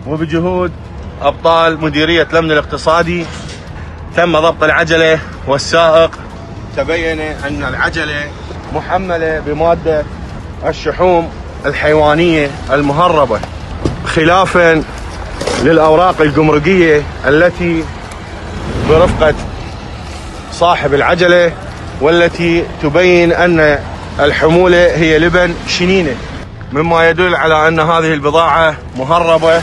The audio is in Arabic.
وبجهود أبطال مديرية الأمن الاقتصادي تم ضبط العجلة والسائق. تبين أن العجلة محملة بمادة الشحوم الحيوانية المهربة، خلافا للأوراق الجمركية التي برفقة صاحب العجلة، والتي تبين أن الحمولة هي لبن شنينة، مما يدل على أن هذه البضاعة مهربة